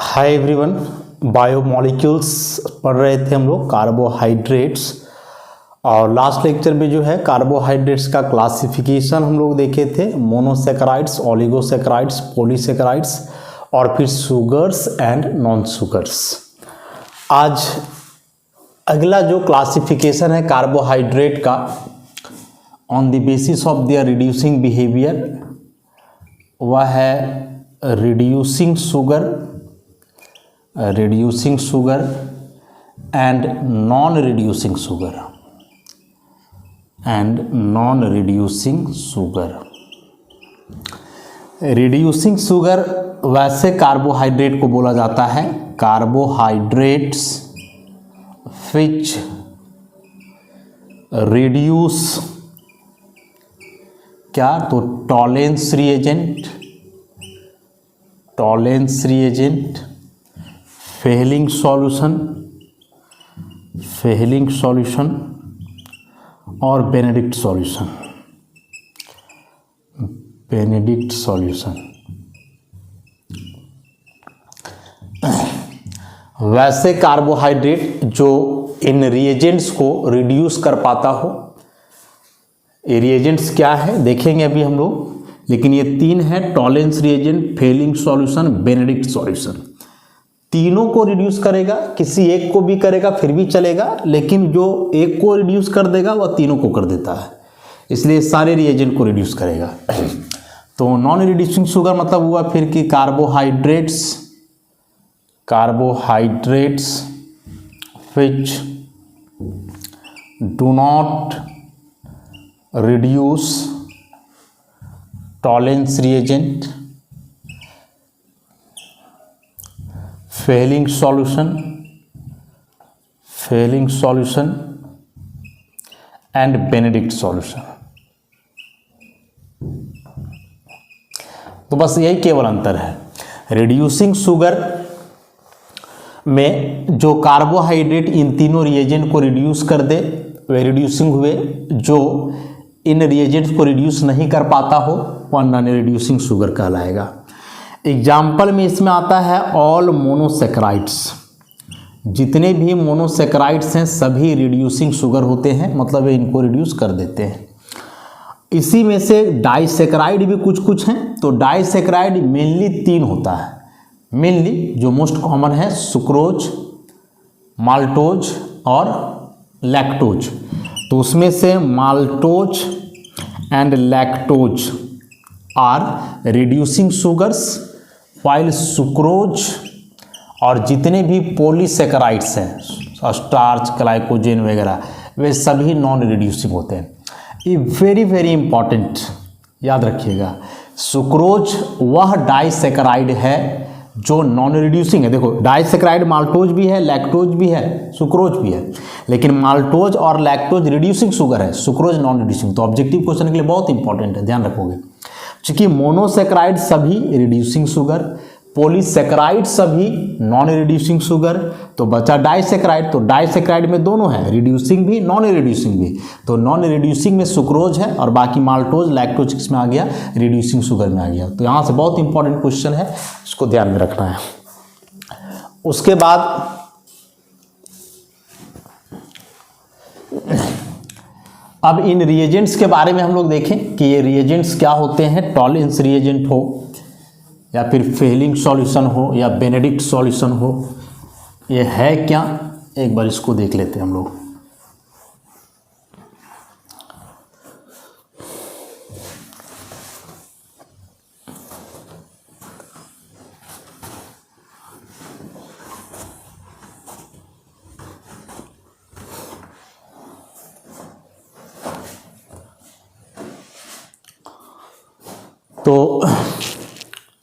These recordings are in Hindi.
हाय एवरीवन, बायोमॉलिक्यूल्स पढ़ रहे थे हम लोग कार्बोहाइड्रेट्स। और लास्ट लेक्चर में जो है कार्बोहाइड्रेट्स का क्लासिफिकेशन हम लोग देखे थे, मोनोसेकेराइड्स, ओलिगोसेकेराइड्स, पॉलीसेकेराइड्स और फिर शुगर्स एंड नॉन शुगर्स। आज अगला जो क्लासिफिकेशन है कार्बोहाइड्रेट का on the basis of their reducing behaviour, वह है reducing sugar and non-reducing sugar। Reducing sugar वैसे कार्बोहाइड्रेट को बोला जाता है कार्बोहाइड्रेट्स विच रिड्यूस क्या, तो टॉलेंस रिएजेंट, फेलिंग सॉल्यूशन और बेनेडिक्ट सॉल्यूशन। वैसे कार्बोहाइड्रेट जो इन रिएजेंट्स को रिड्यूस कर पाता हो, ये रिएजेंट्स क्या है देखेंगे अभी हम लोग, लेकिन ये तीन है, Tollens reagent, Fehling solution, Benedict solution. तीनों को रिड्यूस करेगा, किसी एक को भी करेगा फिर भी चलेगा, लेकिन जो एक को रिड्यूस कर देगा वह तीनों को कर देता है, इसलिए सारे रिएजेंट को रिड्यूस करेगा। तो नॉन रिड्यूसिंग शुगर मतलब हुआ फिर कि carbohydrates which do not reduce Tollens reagent, Fehling solution and Benedict solution. तो बस यही केवल अंतर है। रिड्यूसिंग शुगर में जो कार्बोहाइड्रेट इन तीनों रिएजेंट को रिड्यूस कर दे वे रिड्यूसिंग हुए, जो इन रिएजेंट्स को रिड्यूस नहीं कर पाता हो वह नॉन रिड्यूसिंग शुगर कहलाएगा। एग्जाम्पल में इसमें आता है ऑल मोनोसेकेराइड्स, जितने भी मोनोसेकेराइड्स हैं सभी रिड्यूसिंग शुगर होते हैं, मतलब इनको रिड्यूस कर देते हैं। इसी में से डाइसेकेराइड भी कुछ हैं, तो डाइसेकेराइड मेनली तीन होता है, मेनली जो मोस्ट कॉमन है सुक्रोज, माल्टोज और लैक्टोज। तो उसमें से maltose and lactose are reducing sugars, while sucrose और जितने भी पॉलीसेकेराइड्स हैं, स्टार्च, ग्लाइकोजेन वगैरह, वे सभी नॉन रिड्यूसिंग होते हैं। ये वेरी इंपॉर्टेंट याद रखिएगा। सुक्रोज वह डाइसेकेराइड है जो नॉन रिड्यूसिंग है। देखो डाइसेकेराइड माल्टोज भी है, लैक्टोज भी है, सुक्रोज भी है, लेकिन माल्टोज और लैक्टोज रिड्यूसिंग शुगर है, सुक्रोज नॉन रिड्यूसिंग। तो ऑब्जेक्टिव क्वेश्चन के लिए बहुत इंपॉर्टेंट है, ध्यान रखोगे। क्योंकि मोनोसेकेराइड सभी रिड्यूसिंग शुगर, पॉलीसेकेराइड सभी नॉन रिड्यूसिंग शुगर, तो बचा डाइसेकेराइड। तो डाइसेकेराइड में दोनों है, रिड्यूसिंग भी नॉन रिड्यूसिंग भी। तो नॉन रिड्यूसिंग में सुक्रोज है और बाकी माल्टोज, लैक्टोज किसमें आ गया, रिड्यूसिंग शुगर में आ गया। तो यहाँ से बहुत इंपॉर्टेंट क्वेश्चन है, इसको ध्यान में रखना है। उसके बाद अब इन रिएजेंट्स के बारे में हम लोग देखें कि ये रिएजेंट्स क्या होते हैं। टॉलेंस रिएजेंट हो या फिर फेलिंग सॉल्यूशन हो या बेनेडिक्ट सॉल्यूशन हो, ये है क्या, एक बार इसको देख लेते हैं हम लोग। तो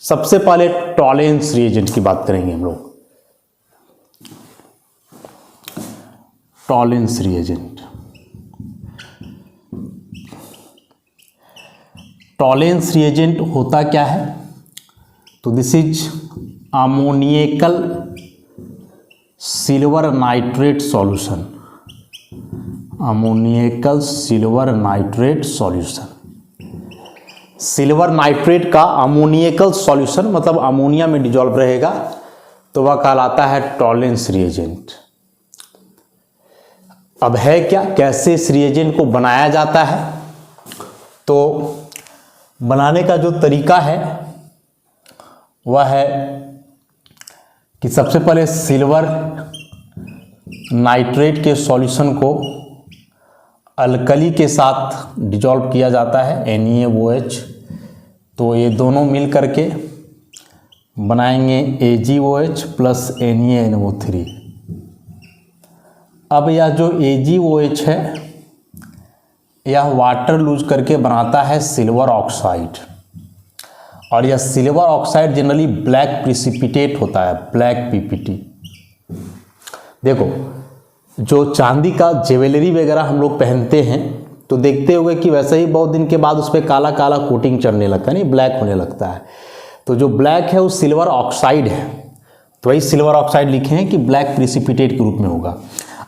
सबसे पहले टॉलेंस रिएजेंट की बात करेंगे हम लोग। टॉलेंस रिएजेंट, टॉलेंस रिएजेंट होता क्या है, तो this is ammoniacal silver nitrate solution, ammoniacal silver nitrate solution. Silver nitrate का अमोनियकल सॉल्यूशन मतलब अमोनिया में डिजॉल्व रहेगा, तो वह कहलाता है टॉलेंस रिएजेंट। अब है क्या, कैसे इस रिएजेंट को बनाया जाता है? तो बनाने का जो तरीका है वह है कि सबसे पहले सिल्वर नाइट्रेट के सॉल्यूशन को अल्कली के साथ डिजॉल्व किया जाता है NeOH। तो ये दोनों मिल करके बनाएंगे AgOH प्लस NaNO3। अब यह जो AgOH है यह वाटर लूज करके बनाता है सिल्वर ऑक्साइड, और यह silver oxide generally black precipitate होता है, ब्लैक PPT। देखो, जो चांदी का ज्वेलरी वगैरह हम लोग पहनते हैं तो देखते होंगे कि वैसे ही बहुत दिन के बाद उस पर काला काला कोटिंग चढ़ने लगता है, नहीं, ब्लैक होने लगता है। तो जो ब्लैक है वो सिल्वर ऑक्साइड है, तो वही सिल्वर ऑक्साइड लिखे हैं कि ब्लैक प्रिसिपिटेट के रूप में होगा।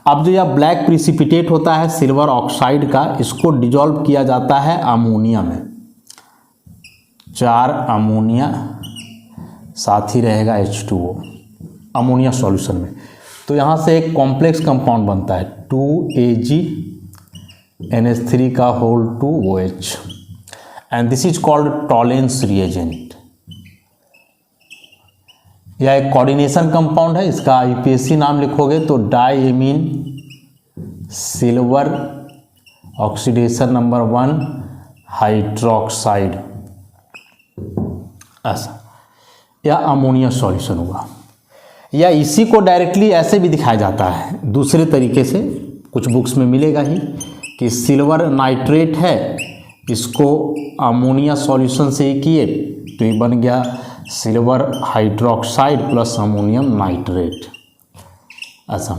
अब जो यह ब्लैक प्रिसिपिटेट होता है सिल्वर ऑक्साइड का, इसको डिजॉल्व किया जाता है अमोनिया में, 4 अमोनिया, साथ ही रहेगा H2O अमोनिया सॉल्यूशन में। तो यहाँ से एक कॉम्प्लेक्स कंपाउंड बनता है 2AgNH3 का whole 2OH, and this is called Tollens reagent. यह एक कोऑर्डिनेशन कंपाउंड है, इसका IUPAC नाम लिखोगे तो diamine silver oxidation number 1 hydroxide, ऐसा, या अमोनिया सॉल्यूशन हुआ। या इसी को डायरेक्टली ऐसे भी दिखाया जाता है दूसरे तरीके से, कुछ बुक्स में मिलेगा ही कि सिल्वर नाइट्रेट है, इसको अमोनिया सॉल्यूशन से ही किए तो ये बन गया silver hydroxide plus ammonium nitrate, ऐसा।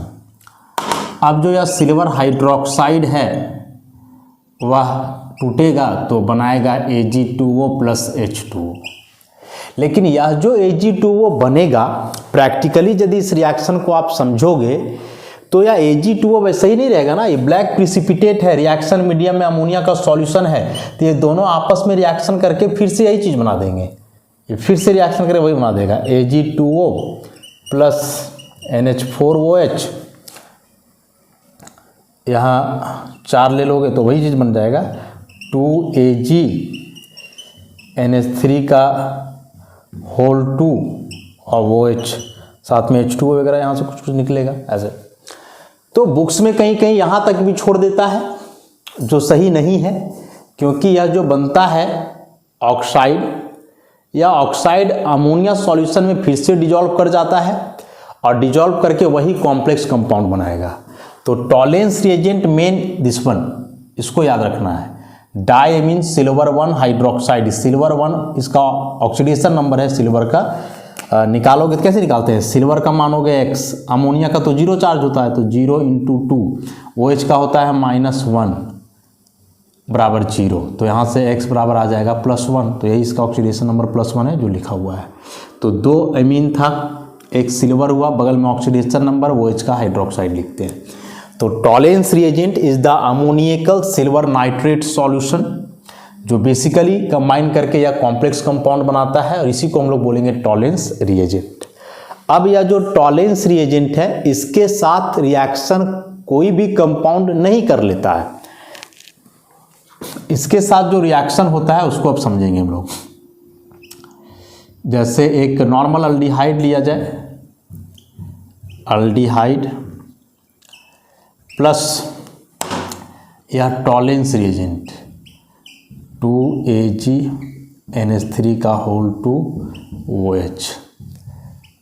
अब जो यह सिल्वर हाइड्रोक्साइड है वह टूटेगा तो बनाएगा Ag2O प्लस H2O। लेकिन यह जो Ag2O बनेगा, प्रैक्टिकली यदि इस रिएक्शन को आप समझोगे तो यह Ag2O वैसे ही नहीं रहेगा ना, ये ब्लैक प्रिसिपिटेट है, रिएक्शन मीडियम में अमोनिया का सॉल्यूशन है, तो ये दोनों आपस में रिएक्शन करके फिर से यही चीज़ बना देंगे, ये फिर से रिएक्शन करके वही बना देगा Ag2O प्लस NH4OH, यहाँ 4 ले लोगे तो वही चीज़ बन जाएगा 2AgNH3 का होल 2 और OH, साथ में H2O वगैरह यहाँ से कुछ कुछ निकलेगा ऐसे। तो बुक्स में कहीं कहीं यहाँ तक भी छोड़ देता है, जो सही नहीं है, क्योंकि यह जो बनता है ऑक्साइड, या ऑक्साइड अमोनिया सॉल्यूशन में फिर से डिजॉल्व कर जाता है और डिजॉल्व करके वही कॉम्प्लेक्स कंपाउंड बनाएगा। तो Tollens reagent main this one, इसको याद रखना है, डाइएमीन सिल्वर 1 हाइड्रोक्साइड, सिल्वर 1 इसका ऑक्सीडेशन नंबर है सिल्वर का, निकालोगे तो कैसे निकालते हैं, सिल्वर का मानोगे x, अमोनिया का तो 0 चार्ज होता है तो 0 × 2, OH का होता है -1 बराबर 0, तो यहाँ से x बराबर आ जाएगा +1, तो यही इसका ऑक्सीडेशन नंबर +1 है जो लिखा हुआ है। तो 2 अमीन था, एक सिल्वर हुआ, बगल में ऑक्सीडेशन नंबर, OH का हाइड्रोक्साइड लिखते हैं। तो Tollens reagent is the ammoniacal silver nitrate solution, जो बेसिकली कंबाइन करके या कॉम्प्लेक्स कंपाउंड बनाता है, और इसी को हम लोग बोलेंगे टॉलेंस रिएजेंट। अब यह जो टॉलेंस रिएजेंट है, इसके साथ रिएक्शन कोई भी कंपाउंड नहीं कर लेता है। इसके साथ जो रिएक्शन होता है उसको अब समझेंगे हम लोग। जैसे एक नॉर्मल अल्डिहाइड लिया जाए, अल्डिहाइड प्लस यह टॉलेंस रिएजेंट 2AgNH3 का whole 2 OH,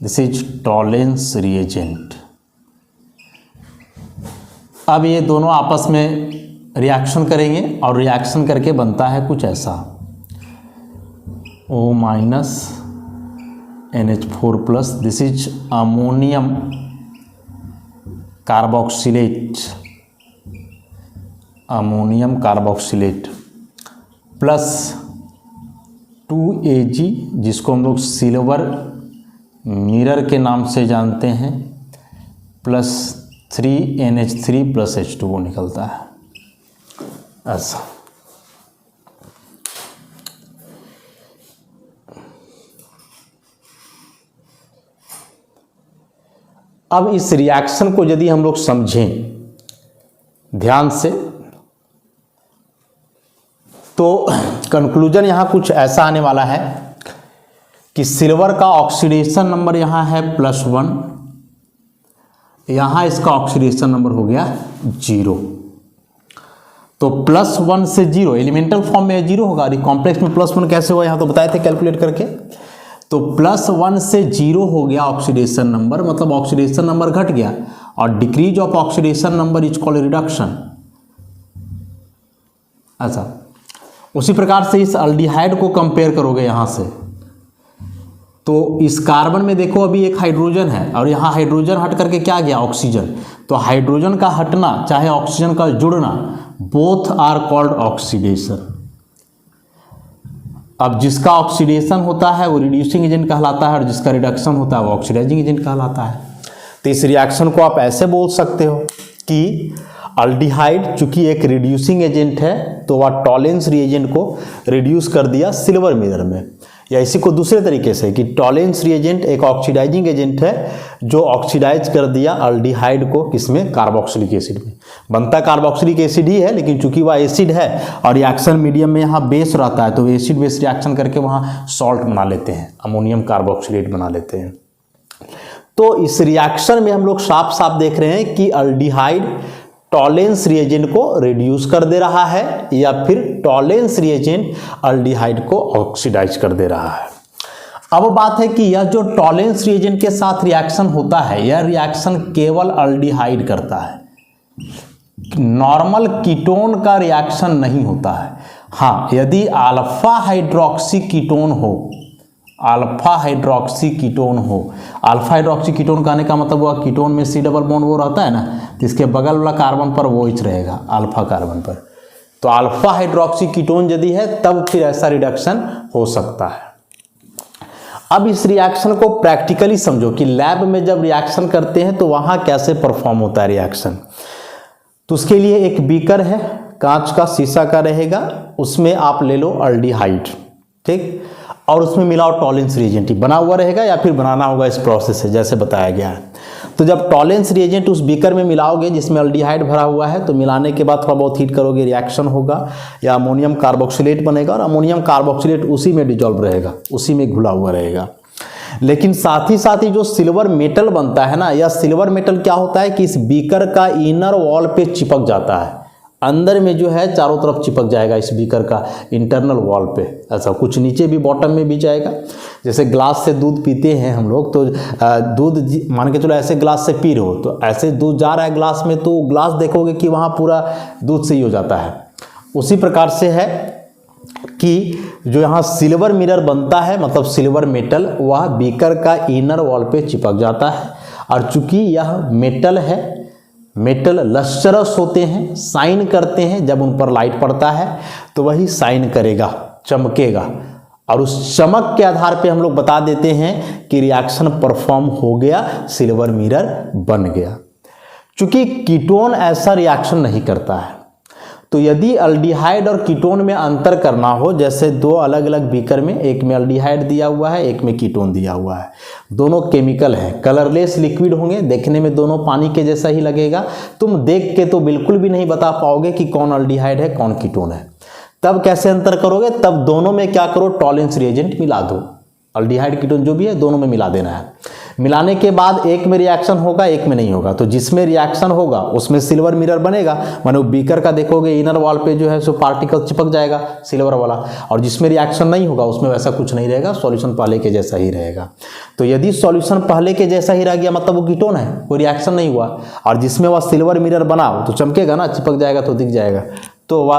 this is Tollens reagent. अब ये दोनों आपस में रिएक्शन करेंगे और रिएक्शन करके बनता है कुछ ऐसा, O- NH4+, this is ammonium carboxylate, ammonium carboxylate plus 2Ag, जिसको हम लोग सिल्वर मिरर के नाम से जानते हैं, प्लस 3NH3 प्लस H2O निकलता है ऐसा। अब इस रिएक्शन को यदि हम लोग समझें ध्यान से तो कंक्लूजन यहाँ कुछ ऐसा आने वाला है कि सिल्वर का ऑक्सीडेशन नंबर यहाँ है +1, यहाँ इसका ऑक्सीडेशन नंबर हो गया 0। तो +1 से 0 एलिमेंटल फॉर्म में 0 होगा, और कॉम्प्लेक्स में +1 कैसे हुआ यहाँ तो बताए थे कैलकुलेट करके। तो +1 से 0 हो गया ऑक्सीडेशन नंबर, मतलब ऑक्सीडेशन नंबर घट गया, और decrease of oxidation number is called reduction. अच्छा, उसी प्रकार से इस अल्डिहाइड को कंपेयर करोगे यहाँ से, तो इस कार्बन में देखो अभी एक हाइड्रोजन है, और यहाँ हाइड्रोजन हट करके क्या गया ऑक्सीजन। तो हाइड्रोजन का हटना चाहे ऑक्सीजन का जुड़ना, बोथ आर कॉल्ड ऑक्सीडेशन। अब जिसका ऑक्सीडेशन होता है वो रिड्यूसिंग एजेंट कहलाता है, और जिसका रिडक्शन होता है वो ऑक्सीडाइजिंग एजेंट कहलाता है। तो इस रिएक्शन को आप ऐसे बोल सकते हो कि अल्डिहाइड चूंकि एक रिड्यूसिंग एजेंट है तो वह टॉलेंस रिएजेंट को रिड्यूस कर दिया सिल्वर मिरर में, या इसी को दूसरे तरीके से कि टॉलेंस रिएजेंट एक ऑक्सीडाइजिंग एजेंट है जो ऑक्सीडाइज कर दिया अल्डिहाइड को, किसमें, कार्बोक्सिलिक एसिड में। बनता कार्बोक्सिलिक एसिड ही है, लेकिन चूंकि वह एसिड है और रिएक्शन मीडियम में यहाँ बेस रहता है, तो एसिड बेस रिएक्शन करके वहाँ सॉल्ट बना लेते हैं, अमोनियम कार्बोक्सिलेट बना लेते हैं। तो इस रिएक्शन में हम लोग साफ साफ देख रहे हैं कि अल्डिहाइड टॉलेंस रिएजेंट को रिड्यूस कर दे रहा है, या फिर टॉलेंस रिएजेंट अल्डिहाइड को ऑक्सीडाइज कर दे रहा है। अब बात है कि यह जो टॉलेंस रिएजेंट के साथ रिएक्शन होता है, यह रिएक्शन केवल अल्डिहाइड करता है, नॉर्मल कीटोन का रिएक्शन नहीं होता है। हाँ, यदि अल्फा हाइड्रोक्सी कीटोन हो, अल्फा हाइड्रोक्सी कीटोन हो, अल्फा हाइड्रोक्सी कीटोन कहने का मतलब हुआ कीटोन में C डबल बॉन्ड वो रहता है ना, तो इसके बगल वाला कार्बन पर वो H रहेगा अल्फा कार्बन पर। तो अल्फा हाइड्रोक्सी कीटोन यदि है तब फिर ऐसा रिडक्शन हो सकता है। अब इस रिएक्शन को प्रैक्टिकली समझो कि लैब में जब रिएक्शन करते हैं तो वहाँ कैसे परफॉर्म होता है रिएक्शन। तो उसके लिए एक बीकर है, कांच का शीशा का रहेगा, उसमें आप ले लो अल्डिहाइड, ठीक, और उसमें मिलाओ टॉलेंस रिएजेंट, बना हुआ रहेगा या फिर बनाना होगा, इस प्रोसेस से जैसे बताया गया है। तो जब टॉलेंस रिएजेंट उस बीकर में मिलाओगे जिसमें अल्डिहाइड भरा हुआ है, तो मिलाने के बाद थोड़ा बहुत हीट करोगे, रिएक्शन होगा या अमोनियम कार्बोक्सिलेट बनेगा, और अमोनियम कार्बोक्सिलेट उसी में डिजॉल्व रहेगा, उसी में घुला हुआ रहेगा। लेकिन साथ ही जो सिल्वर मेटल बनता है ना, यह सिल्वर मेटल क्या होता है कि इस बीकर का इनर वॉल पे चिपक जाता है, अंदर में जो है चारों तरफ चिपक जाएगा इस बीकर का इंटरनल वॉल पे। ऐसा कुछ नीचे भी बॉटम में भी जाएगा। जैसे ग्लास से दूध पीते हैं हम लोग, तो दूध मान के चलो ऐसे ग्लास से पी रहे हो, तो ऐसे दूध जा रहा है ग्लास में, तो ग्लास देखोगे कि वहाँ पूरा दूध से ही हो जाता है। उसी प्रकार से है कि जो यहाँ सिल्वर मिरर बनता है, मतलब सिल्वर मेटल, वह बीकर का इनर वॉल पे चिपक जाता है। और चूंकि यह मेटल है, मेटल लस्टरस होते हैं, साइन करते हैं, जब उन पर लाइट पड़ता है तो वही साइन करेगा, चमकेगा, और उस चमक के आधार पे हम लोग बता देते हैं कि रिएक्शन परफॉर्म हो गया, सिल्वर मिरर बन गया। चूंकि कीटोन ऐसा रिएक्शन नहीं करता है, तो यदि अल्डिहाइड और कीटोन में अंतर करना हो, जैसे दो अलग अलग बीकर में, एक में अल्डिहाइड दिया हुआ है, एक में कीटोन दिया हुआ है, दोनों केमिकल हैं, कलरलेस लिक्विड होंगे, देखने में दोनों पानी के जैसा ही लगेगा, तुम देख के तो बिल्कुल भी नहीं बता पाओगे कि कौन अल्डिहाइड है कौन कीटोन है। तब कैसे अंतर करोगे, तब दोनों में क्या करो, टॉलेंस रिएजेंट मिला दो, अल्डिहाइड कीटोन जो भी है दोनों में मिला देना है। मिलाने के बाद एक में रिएक्शन होगा, एक में नहीं होगा, तो जिसमें रिएक्शन होगा उसमें सिल्वर मिरर बनेगा, मानो बीकर का देखोगे इनर वॉल पे जो है सो पार्टिकल चिपक जाएगा सिल्वर वाला, और जिसमें रिएक्शन नहीं होगा उसमें वैसा कुछ नहीं रहेगा, सॉल्यूशन पहले के जैसा ही रहेगा। तो यदि सॉल्यूशन पहले के जैसा ही रह गया मतलब वो कीटोन है, कोई रिएक्शन नहीं हुआ, और जिसमें वह सिल्वर मिरर बना तो चमकेगा ना, चिपक जाएगा तो दिख जाएगा, तो वह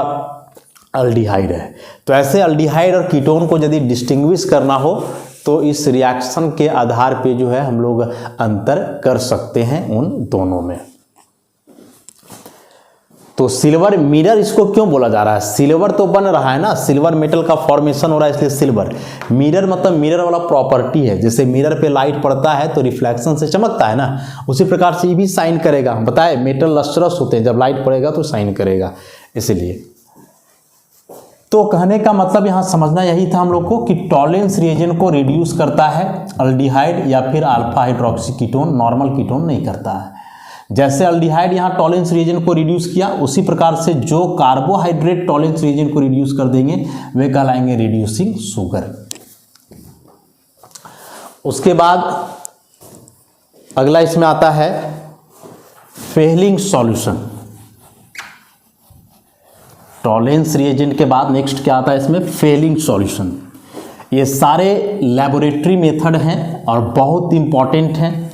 अल्डिहाइड है। तो ऐसे अल्डिहाइड और कीटोन को यदि डिस्टिंग्विश करना हो तो इस रिएक्शन के आधार पे जो है हम लोग अंतर कर सकते हैं उन दोनों में। तो सिल्वर मिरर इसको क्यों बोला जा रहा है, सिल्वर तो बन रहा है ना, सिल्वर मेटल का फॉर्मेशन हो रहा है, इसलिए सिल्वर। मिरर मतलब मिरर वाला प्रॉपर्टी है, जैसे मिरर पे लाइट पड़ता है तो रिफ्लेक्शन से चमकता है ना, उसी प्रकार से ये भी साइन करेगा। बताए मेटल लस्टरस होते हैं, जब लाइट पड़ेगा तो साइन करेगा, इसलिए। तो कहने का मतलब यहाँ समझना यही था हम लोग को कि टॉलेंस रिएजेंट को रिड्यूस करता है अल्डिहाइड या फिर alpha hydroxy ketone, normal ketone नहीं करता है। जैसे अल्डिहाइड यहाँ टॉलेंस रिएजेंट को रिड्यूस किया, उसी प्रकार से जो कार्बोहाइड्रेट टॉलेंस रिएजेंट को रिड्यूस कर देंगे वे कहलाएंगे रिड्यूसिंग शुगर। उसके बाद अगला इसमें आता है फेलिंग सॉल्यूशन। टॉलेंस रिएजेंट के बाद नेक्स्ट क्या आता है इसमें, फेलिंग सॉल्यूशन। ये सारे लैबोरेटरी मेथड हैं और बहुत इंपॉर्टेंट हैं।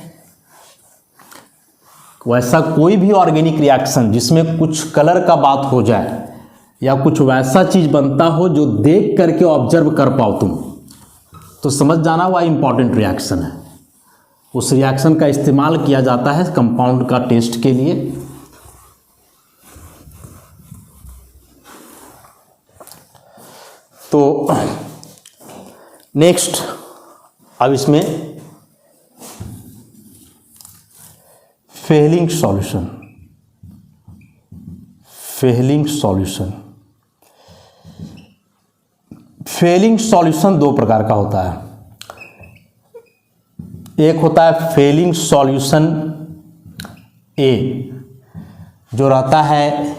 वैसा कोई भी ऑर्गेनिक रिएक्शन जिसमें कुछ कलर का बात हो जाए या कुछ वैसा चीज बनता हो जो देख करके ऑब्जर्व कर पाओ तुम, तो समझ जाना वह इंपॉर्टेंट रिएक्शन है। उस रिएक्शन का इस्तेमाल किया जाता है कंपाउंड का टेस्ट के लिए। तो नेक्स्ट अब इसमें Fehling solution. Fehling solution, Fehling solution दो प्रकार का होता है। एक होता है फेलिंग सॉल्यूशन ए, जो रहता है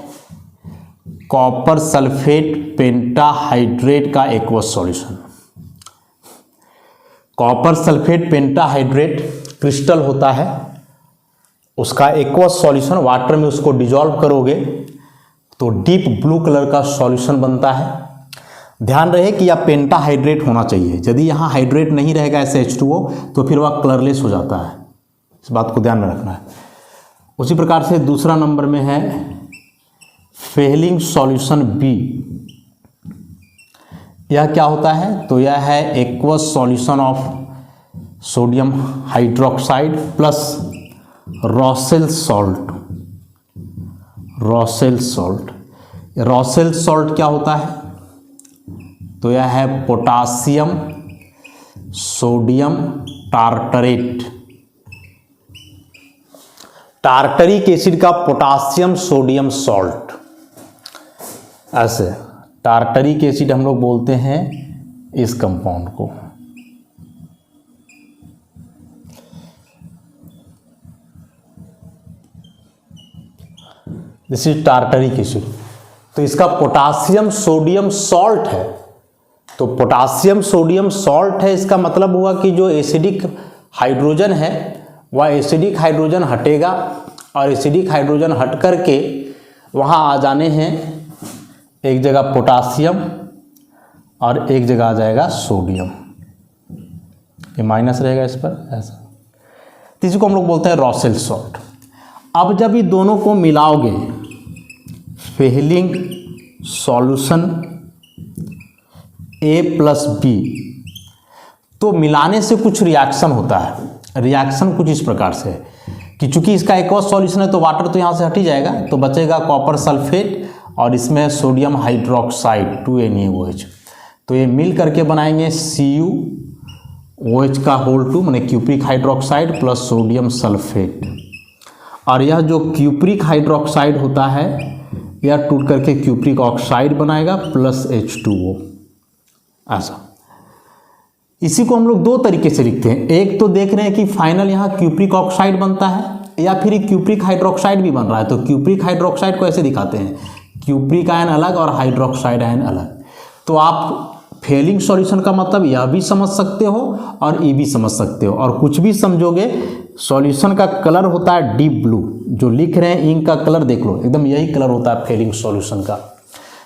कॉपर सल्फेट पेंटाहाइड्रेट का aqueous solution. Copper sulphate pentahydrate crystal होता है, उसका एक्वस सॉल्यूशन वाटर में उसको डिजॉल्व करोगे तो डीप ब्लू कलर का सॉल्यूशन बनता है। ध्यान रहे कि यह पेंटाहाइड्रेट होना चाहिए। यदि यहाँ हाइड्रेट नहीं रहेगा ऐसे H2O तो फिर वह कलरलेस हो जाता है, इस बात को ध्यान में रखना है। उसी प्रकार से दूसरा नंबर में है फेलिंग सॉल्यूशन बी। यह क्या होता है, तो यह है aqueous solution of sodium hydroxide plus Rochelle salt. Rochelle salt, Rochelle salt क्या होता है, तो यह है potassium sodium tartrate. Tartaric acid का पोटासियम सोडियम सॉल्ट, ऐसे टार्टरिक एसिड हम लोग बोलते हैं इस कंपाउंड को। This is tartaric acid. तो इसका पोटासियम सोडियम सॉल्ट है, तो पोटासियम सोडियम सॉल्ट है, इसका मतलब हुआ कि जो एसिडिक हाइड्रोजन है वह एसिडिक हाइड्रोजन हटेगा और एसिडिक हाइड्रोजन हट करके वहाँ आ जाने हैं एक जगह पोटासियम और एक जगह आ जाएगा सोडियम, ये माइनस रहेगा इस पर ऐसा। तो इसको हम लोग बोलते हैं रॉसेल सॉल्ट। अब जब ये दोनों को मिलाओगे फेलिंग सॉल्यूशन ए प्लस बी, तो मिलाने से कुछ रिएक्शन होता है। रिएक्शन कुछ इस प्रकार से है कि चूंकि इसका एक्वस सॉल्यूशन है तो वाटर तो यहाँ से हट ही जाएगा, तो बचेगा कॉपर सल्फेट और इसमें सोडियम हाइड्रोक्साइड 2NaOH। तो ये मिल करके बनाएंगे CuOH का होल 2 माने cupric hydroxide plus sodium sulphate. और यह जो क्यूप्रिक हाइड्रोक्साइड होता है यह टूट करके क्यूप्रिक ऑक्साइड बनाएगा प्लस H2O, ऐसा। इसी को हम लोग दो तरीके से लिखते हैं। एक तो देख रहे हैं कि फाइनल यहाँ क्यूप्रिक ऑक्साइड बनता है या फिर क्यूप्रिक हाइड्रोक्साइड भी बन रहा है, तो क्यूप्रिक हाइड्रोक्साइड को ऐसे दिखाते हैं, क्यूप्रिक आयन अलग और हाइड्रोक्साइड आयन अलग। तो आप फेलिंग सॉल्यूशन का मतलब यह भी समझ सकते हो और ये भी समझ सकते हो, और कुछ भी समझोगे। सॉल्यूशन का कलर होता है डीप ब्लू, जो लिख रहे हैं इंक का कलर देख लो एकदम यही कलर होता है फेलिंग सॉल्यूशन का।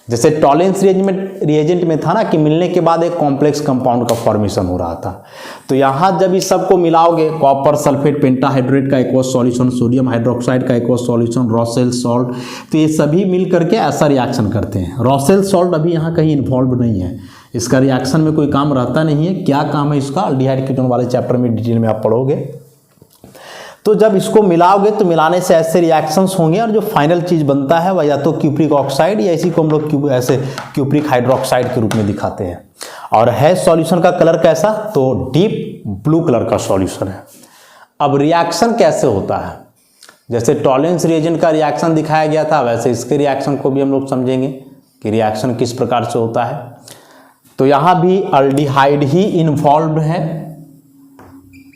जैसे टॉलेंस रिएजेंट में था ना कि मिलने के बाद एक कॉम्प्लेक्स कंपाउंड का फॉर्मेशन हो रहा था, तो यहाँ जब इस सबको मिलाओगे कॉपर सल्फेट पेंटाहाइड्रेट का एक्वस सॉल्यूशन, सोडियम हाइड्रोक्साइड का एक्वस सॉल्यूशन, रॉसेल सॉल्ट, तो ये सभी मिल करके ऐसा रिएक्शन करते हैं। रॉसेल सॉल्ट अभी यहाँ कहीं इन्वॉल्व नहीं है, इसका रिएक्शन में कोई काम रहता नहीं है। क्या काम है इसका, अल्डिहाइड कीटोन वाले चैप्टर में डिटेल में आप पढ़ोगे। तो जब इसको मिलाओगे तो मिलाने से ऐसे रिएक्शंस होंगे और जो फाइनल चीज बनता है वह या तो क्यूप्रिक ऑक्साइड या इसी को हम लोग ऐसे क्यूप्रिक हाइड्रोक्साइड के रूप में दिखाते हैं। और है सॉल्यूशन का कलर कैसा, तो डीप ब्लू कलर का सॉल्यूशन है। अब रिएक्शन कैसे होता है, जैसे टॉलेंस रिएजेंट का रिएक्शन दिखाया गया था वैसे इसके रिएक्शन को भी हम लोग समझेंगे कि रिएक्शन किस प्रकार से होता है। तो यहाँ भी अल्डिहाइड ही इन्वॉल्व है,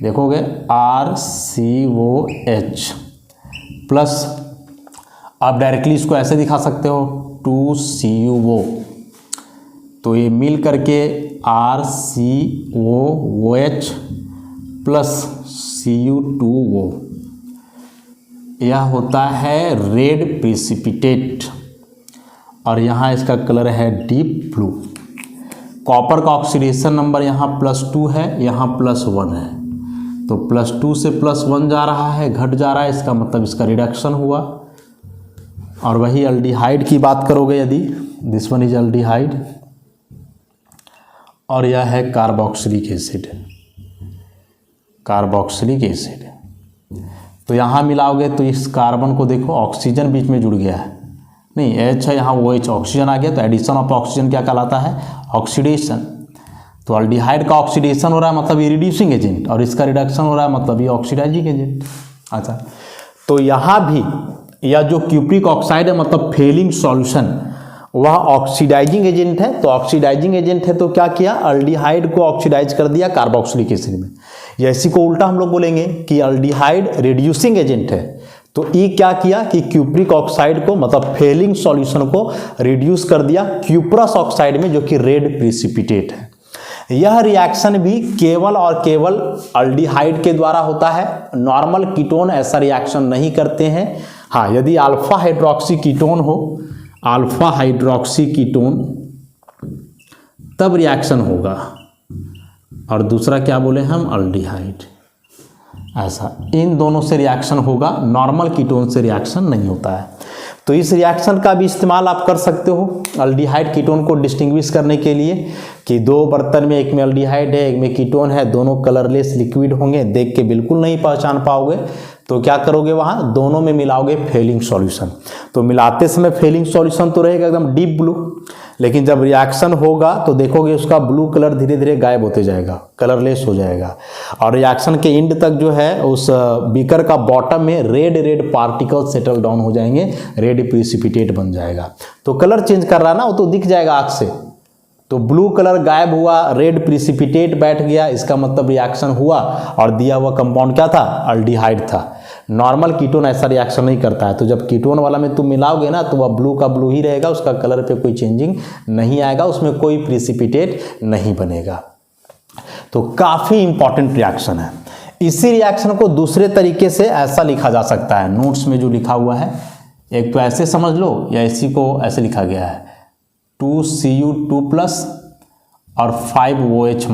देखोगे RCOH प्लस, आप डायरेक्टली इसको ऐसे दिखा सकते हो 2CuO, तो ये मिल करके RCOOH प्लस Cu2O, यह होता है रेड प्रिसिपिटेट, और यहाँ इसका कलर है डीप ब्लू। कॉपर का ऑक्सीडेशन नंबर यहाँ +2 है, यहाँ +1 है, तो +2 से +1 जा रहा है, घट जा रहा है, इसका मतलब इसका रिडक्शन हुआ। और वही अल्डिहाइड की बात करोगे यदि, दिस वन इज अल्डिहाइड और यह है कार्बोक्सिलिक एसिड, कार्बोक्सिलिक एसिड। तो यहाँ मिलाओगे तो इस कार्बन को देखो ऑक्सीजन बीच में जुड़ गया है, नहीं H है यहाँ OH, ऑक्सीजन आ गया, तो एडिशन ऑफ ऑक्सीजन क्या कहलाता है, ऑक्सीडेशन। तो अल्डिहाइड का ऑक्सीडेशन हो रहा है मतलब ये रिड्यूसिंग एजेंट, और इसका रिडक्शन हो रहा है मतलब ये ऑक्सीडाइजिंग एजेंट। अच्छा, तो यहाँ भी यह जो क्यूप्रिक ऑक्साइड है मतलब फेलिंग सॉल्यूशन, वह ऑक्सीडाइजिंग एजेंट है। तो ऑक्सीडाइजिंग एजेंट है तो क्या किया, अल्डिहाइड को ऑक्सीडाइज कर दिया कार्बोक्सिलिक एसिड में। या इसी को उल्टा हम लोग बोलेंगे कि अल्डिहाइड रिड्यूसिंग एजेंट है, तो ई क्या किया कि क्यूप्रिक ऑक्साइड को मतलब फेलिंग सॉल्यूशन को रिड्यूस कर दिया क्यूप्रस ऑक्साइड में, जो कि रेड प्रिसिपिटेट है। यह रिएक्शन भी केवल और केवल अल्डिहाइड के द्वारा होता है, नॉर्मल कीटोन ऐसा रिएक्शन नहीं करते हैं। हाँ, यदि अल्फा हाइड्रोक्सी कीटोन हो, अल्फा हाइड्रोक्सी कीटोन, तब रिएक्शन होगा, और दूसरा क्या बोले हम, अल्डिहाइड, ऐसा इन दोनों से रिएक्शन होगा, नॉर्मल कीटोन से रिएक्शन नहीं होता है। तो इस रिएक्शन का भी इस्तेमाल आप कर सकते हो अल्डिहाइड कीटोन को डिस्टिंग्विश करने के लिए, कि दो बर्तन में एक में अल्डिहाइड है एक में कीटोन है, दोनों कलरलेस लिक्विड होंगे, देख के बिल्कुल नहीं पहचान पाओगे, तो क्या करोगे वहाँ दोनों में मिलाओगे फेलिंग सॉल्यूशन। तो मिलाते समय फेलिंग सॉल्यूशन तो रहेगा एकदम डीप ब्लू, लेकिन जब रिएक्शन होगा तो देखोगे उसका ब्लू कलर धीरे धीरे गायब होते जाएगा, कलरलेस हो जाएगा, और रिएक्शन के एंड तक जो है उस बीकर का बॉटम में red red particle settle down हो जाएंगे, रेड प्रिसिपिटेट बन जाएगा। तो कलर चेंज कर रहा है ना, वो तो दिख जाएगा आँख से, तो ब्लू कलर गायब हुआ, रेड प्रिसिपिटेट बैठ गया, इसका मतलब रिएक्शन हुआ, और दिया हुआ कंपाउंड क्या था, अल्डिहाइड था। नॉर्मल कीटोन ऐसा रिएक्शन नहीं करता है, तो जब कीटोन वाला में तुम मिलाओगे ना तो वह ब्लू का ब्लू ही रहेगा, उसका कलर पे कोई चेंजिंग नहीं आएगा, उसमें कोई प्रिसिपिटेट नहीं बनेगा। तो काफ़ी इंपॉर्टेंट रिएक्शन है। इसी रिएक्शन को दूसरे तरीके से ऐसा लिखा जा सकता है, नोट्स में जो लिखा हुआ है, एक तो ऐसे समझ लो, या इसी को ऐसे लिखा गया है 2Cu2+ और 5OH-,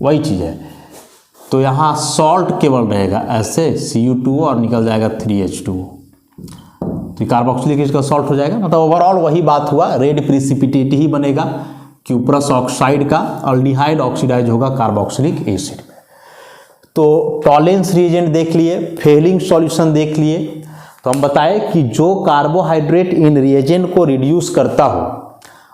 वही चीज़ है। तो यहाँ सॉल्ट केवल रहेगा ऐसे Cu2 और निकल जाएगा 3H2, तो कार्बोक्सिलिक एसिड का सॉल्ट हो जाएगा, मतलब ओवरऑल वही बात हुआ, रेड प्रिसिपिटेट ही बनेगा क्यूप्रस ऑक्साइड का, अल्डिहाइड ऑक्सीडाइज होगा कार्बोक्सिलिक एसिड में। तो टॉलेंस रिएजेंट देख लिए, फेलिंग सॉल्यूशन देख लिए। तो हम बताए कि जो कार्बोहाइड्रेट इन रिएजेंट को रिड्यूस करता हो,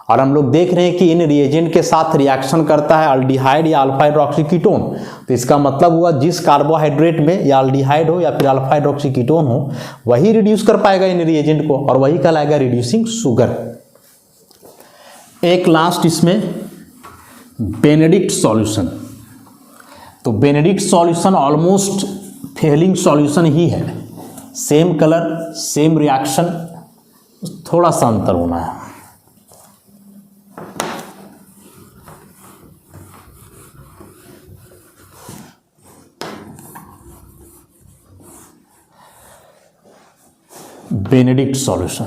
और हम लोग देख रहे हैं कि इन रिएजेंट के साथ रिएक्शन करता है अल्डिहाइड या अल्फा हाइड्रोक्सी कीटोन, तो इसका मतलब हुआ जिस कार्बोहाइड्रेट में या अल्डिहाइड हो या फिर अल्फा हाइड्रोक्सी कीटोन हो, वही रिड्यूस कर पाएगा इन रिएजेंट को, और वही कहलाएगा रिड्यूसिंग शुगर। एक लास्ट इसमें बेनेडिक्ट सॉल्यूशन। तो Benedict solution almost Fehling solution ही है, सेम कलर सेम रिएक्शन, थोड़ा सा अंतर होना है। बेनेडिक्ट सॉल्यूशन,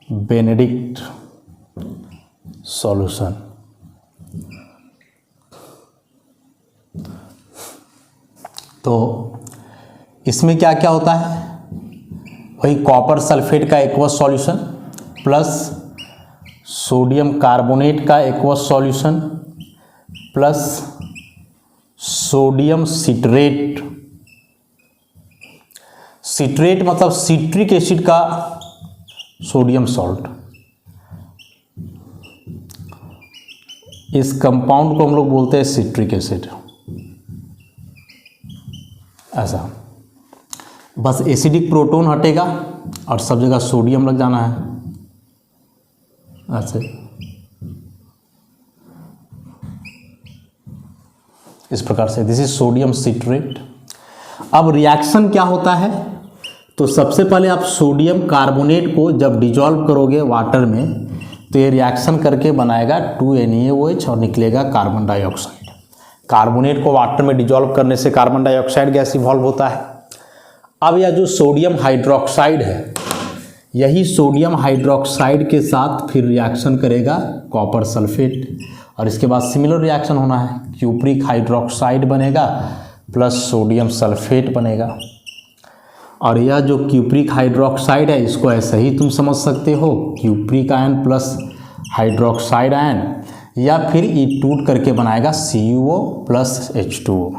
बेनेडिक्ट सॉल्यूशन तो इसमें क्या क्या होता है, वही कॉपर सल्फेट का aqueous solution plus sodium carbonate का aqueous solution plus sodium citrate. Citrate मतलब सिट्रिक एसिड का सोडियम सॉल्ट। इस कंपाउंड को हम लोग बोलते हैं सिट्रिक एसिड। ऐसा। बस एसिडिक प्रोटोन हटेगा और सब जगह सोडियम लग जाना है ऐसे। इस प्रकार से दिस इज सोडियम सिट्रेट। अब रिएक्शन क्या होता है, तो सबसे पहले आप सोडियम कार्बोनेट को जब डिजॉल्व करोगे वाटर में तो ये रिएक्शन करके बनाएगा 2NaOH और निकलेगा कार्बन डाइऑक्साइड। कार्बोनेट को वाटर में डिजॉल्व करने से कार्बन डाइऑक्साइड गैस इवॉल्व होता है। अब यह जो सोडियम हाइड्रोक्साइड है, यही सोडियम हाइड्रोक्साइड के साथ फिर रिएक्शन करेगा कॉपर सल्फेट और इसके बाद सिमिलर रिएक्शन होना है, क्यूप्रिक हाइड्रोक्साइड बनेगा प्लस सोडियम सल्फेट बनेगा। और यह जो क्यूप्रिक हाइड्रोक्साइड है इसको ऐसे ही तुम समझ सकते हो, cupric ion plus hydroxide ion, या फिर ये टूट करके बनाएगा CuO प्लस H2O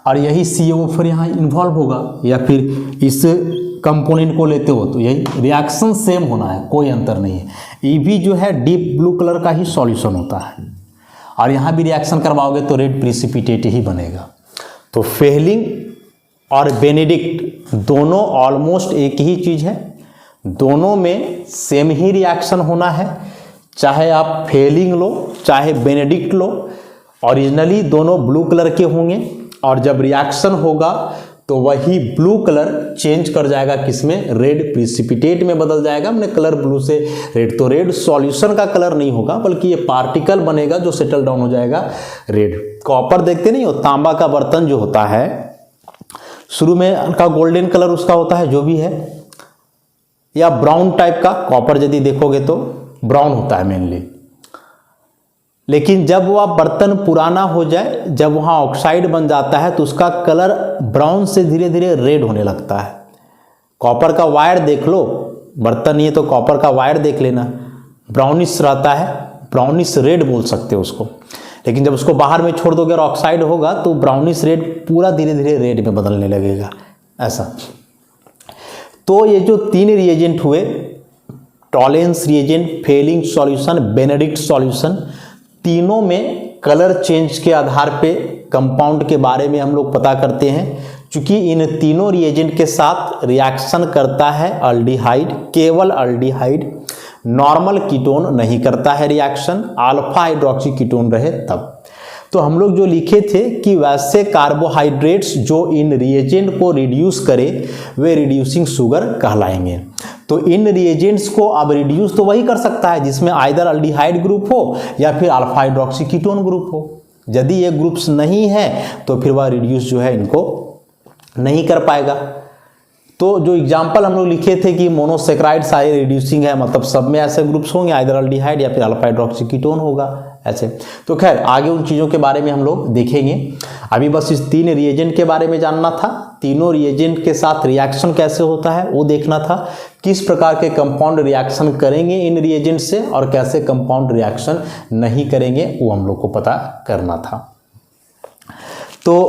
और यही CuO फिर यहाँ इन्वॉल्व होगा, या फिर इस कंपोनेंट को लेते हो तो यही रिएक्शन सेम होना है, कोई अंतर नहीं है। ये भी जो है डीप ब्लू कलर का ही सॉल्यूशन होता है और यहाँ भी रिएक्शन करवाओगे तो रेड प्रिसिपिटेट ही बनेगा। तो फेलिंग और बेनेडिक्ट दोनों ऑलमोस्ट एक ही चीज़ है, दोनों में सेम ही रिएक्शन होना है, चाहे आप फेलिंग लो चाहे बेनेडिक्ट लो, ओरिजिनली दोनों ब्लू कलर के होंगे और जब रिएक्शन होगा तो वही ब्लू कलर चेंज कर जाएगा किसमें, रेड प्रिसिपिटेट में बदल जाएगा, मैंने कलर ब्लू से रेड। तो रेड सॉल्यूशन का कलर नहीं होगा बल्कि ये पार्टिकल बनेगा जो सेटल डाउन हो जाएगा रेड। कॉपर देखते नहीं हो, तांबा का बर्तन जो होता है शुरू में उनका गोल्डन कलर उसका होता है जो भी है, या ब्राउन टाइप का कॉपर यदि देखोगे तो ब्राउन होता है मेनली, लेकिन जब वह बर्तन पुराना हो जाए, जब वहाँ ऑक्साइड बन जाता है तो उसका कलर ब्राउन से धीरे धीरे रेड होने लगता है। कॉपर का वायर देख लो, बर्तन नहीं है तो कॉपर का वायर देख लेना, ब्राउनिश रहता है, ब्राउनिश रेड बोल सकते हो उसको, लेकिन जब उसको बाहर में छोड़ दोगे और ऑक्साइड होगा तो ब्राउनिश रेड पूरा धीरे धीरे रेड में बदलने लगेगा ऐसा। तो ये जो 3 रिएजेंट हुए, Tollens reagent, Fehling solution, Benedict solution, तीनों में कलर चेंज के आधार पे कंपाउंड के बारे में हम लोग पता करते हैं। चूंकि इन तीनों रिएजेंट के साथ रिएक्शन करता है अल्डिहाइड, केवल अल्डिहाइड, नॉर्मल कीटोन नहीं करता है रिएक्शन, अल्फा हाइड्रोक्सी कीटोन रहे तब। तो हम लोग जो लिखे थे कि वैसे कार्बोहाइड्रेट्स जो इन रिएजेंट को रिड्यूस करे वे रिड्यूसिंग शुगर कहलाएंगे। तो इन रिएजेंट्स को अब रिड्यूस तो वही कर सकता है जिसमें आइदर अल्डिहाइड ग्रुप हो या फिर अल्फा हाइड्रोक्सी कीटोन ग्रुप हो। यदि ये ग्रुप्स नहीं है तो फिर वह रिड्यूस जो है इनको नहीं कर पाएगा। तो जो एग्जाम्पल हम लोग लिखे थे कि मोनोसेक्राइड सारे रिड्यूसिंग है, मतलब सब में ऐसे ग्रुप्स होंगे, आइदर अल्डिहाइड या फिर अल्फा हाइड्रोक्सी कीटोन होगा ऐसे। तो खैर आगे उन चीज़ों के बारे में हम लोग देखेंगे। अभी बस इस 3 रिएजेंट के बारे में जानना था, तीनों रिएजेंट के साथ रिएक्शन कैसे होता है वो देखना था, किस प्रकार के कंपाउंड रिएक्शन करेंगे इन रिएजेंट से और कैसे कंपाउंड रिएक्शन नहीं करेंगे वो हम लोग को पता करना था। तो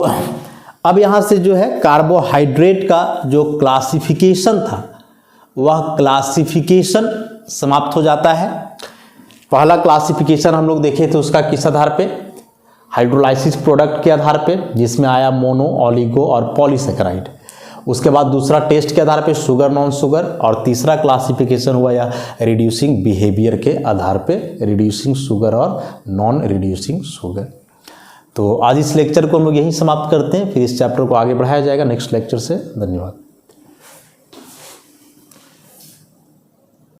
अब यहाँ से जो है कार्बोहाइड्रेट का जो क्लासिफिकेशन था वह क्लासिफिकेशन समाप्त हो जाता है। पहला क्लासिफिकेशन हम लोग देखे थे उसका किस आधार पे, हाइड्रोलाइसिस प्रोडक्ट के आधार पे, जिसमें आया मोनो, ऑलिगो और पॉलीसेकेराइड। उसके बाद दूसरा टेस्ट के आधार पे शुगर, नॉन शुगर, और तीसरा क्लासिफिकेशन हुआ या रिड्यूसिंग बिहेवियर के आधार पे, रिड्यूसिंग शुगर और नॉन रिड्यूसिंग शुगर। तो आज इस लेक्चर को हम लोग यहीं समाप्त करते हैं, फिर इस चैप्टर को आगे बढ़ाया जाएगा नेक्स्ट लेक्चर से। धन्यवाद।